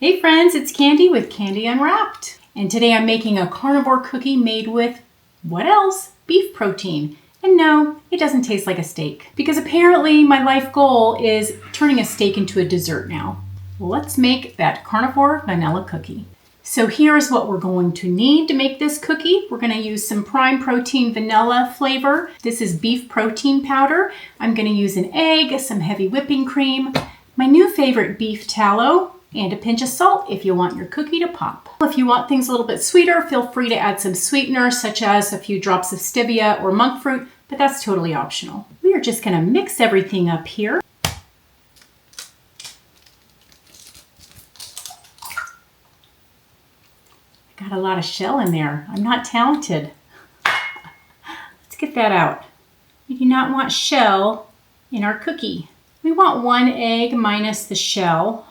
Hey friends, it's Kandi with Kandi Unwrapped. And today I'm making a carnivore cookie made with, what else? Beef protein. And no, it doesn't taste like a steak. Because apparently my life goal is turning a steak into a dessert now. Let's make that carnivore vanilla cookie. So here's what we're going to need to make this cookie. We're going to use some prime protein vanilla flavor. This is beef protein powder. I'm going to use an egg, some heavy whipping cream, my new favorite beef tallow, and a pinch of salt if you want your cookie to pop. If you want things a little bit sweeter, feel free to add some sweetener such as a few drops of stevia or monk fruit, but that's totally optional. We are just going to mix everything up here. Got a lot of shell in there. I'm not talented. Let's get that out. We do not want shell in our cookie. We want 1 egg minus the shell,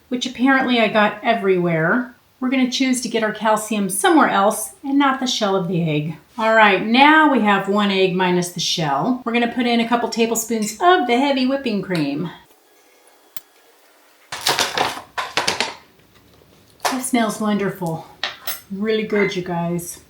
which apparently I got everywhere. We're going to choose to get our calcium somewhere else and not the shell of the egg. All right, now we have 1 egg minus the shell. We're going to put in a couple tablespoons of the heavy whipping cream. That smells wonderful. Really good, you guys.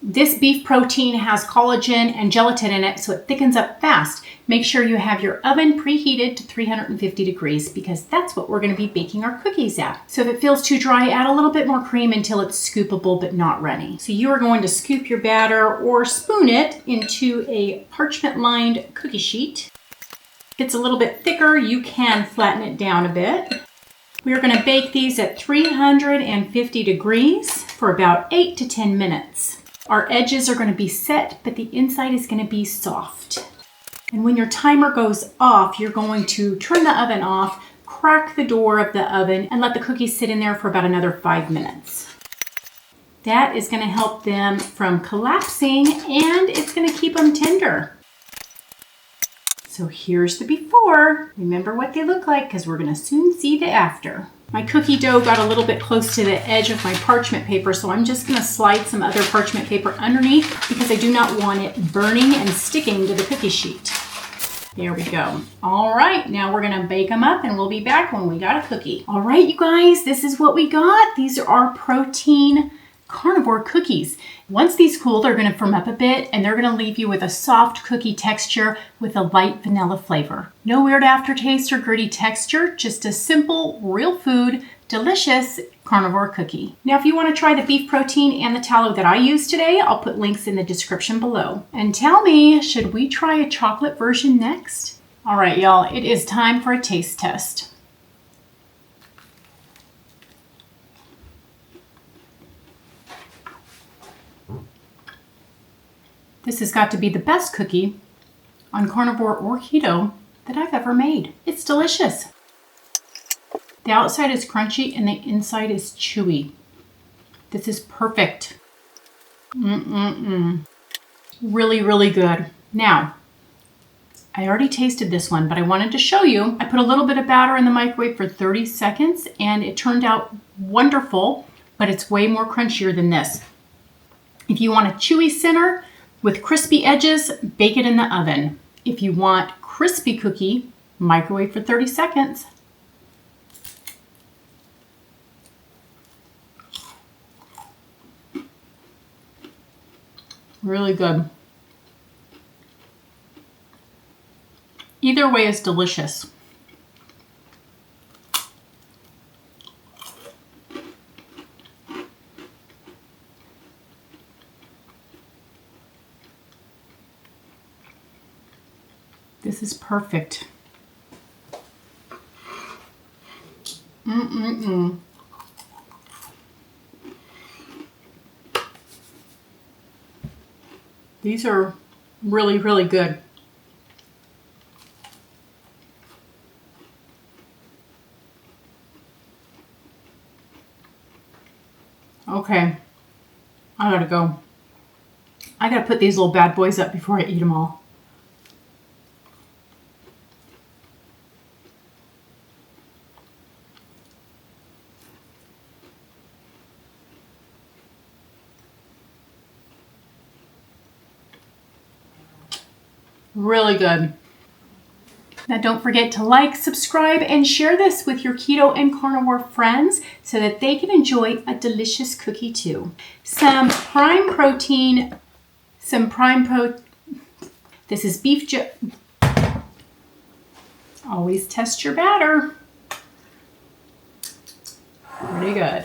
This beef protein has collagen and gelatin in it, so it thickens up fast. Make sure you have your oven preheated to 350 degrees because that's what we're going to be baking our cookies at. So if it feels too dry, add a little bit more cream until it's scoopable but not runny. So you are going to scoop your batter or spoon it into a parchment-lined cookie sheet. If it's a little bit thicker, you can flatten it down a bit. We're going to bake these at 350 degrees for about 8 to 10 minutes. Our edges are going to be set, but the inside is going to be soft. And when your timer goes off, you're going to turn the oven off, crack the door of the oven, and let the cookies sit in there for about another 5 minutes. That is going to help them from collapsing, and it's going to keep them tender. So here's the before. Remember what they look like because we're going to soon see the after. My cookie dough got a little bit close to the edge of my parchment paper, so I'm just going to slide some other parchment paper underneath because I do not want it burning and sticking to the cookie sheet. There we go. All right, now we're going to bake them up and we'll be back when we got a cookie. All right, you guys, this is what we got. These are our protein carnivore cookies. Once these cool, they're going to firm up a bit and they're going to leave you with a soft cookie texture with a light vanilla flavor. No weird aftertaste or gritty texture, just a simple, real food, delicious carnivore cookie. Now, if you want to try the beef protein and the tallow that I used today, I'll put links in the description below. And tell me, should we try a chocolate version next? All right, y'all, it is time for a taste test. This has got to be the best cookie on carnivore or keto that I've ever made. It's delicious. The outside is crunchy and the inside is chewy. This is perfect. Really, really good. Now, I already tasted this one, but I wanted to show you. I put a little bit of batter in the microwave for 30 seconds and it turned out wonderful, but it's way more crunchier than this. If you want a chewy center with crispy edges, bake it in the oven. If you want crispy cookie, microwave for 30 seconds. Really good. Either way is delicious. This is perfect. These are really, really good. Okay, I gotta go. I gotta put these little bad boys up before I eat them all. Really good. Now don't forget to like, subscribe, and share this with your keto and carnivore friends so that they can enjoy a delicious cookie too. Some prime protein, this is beef always test your batter. Pretty good.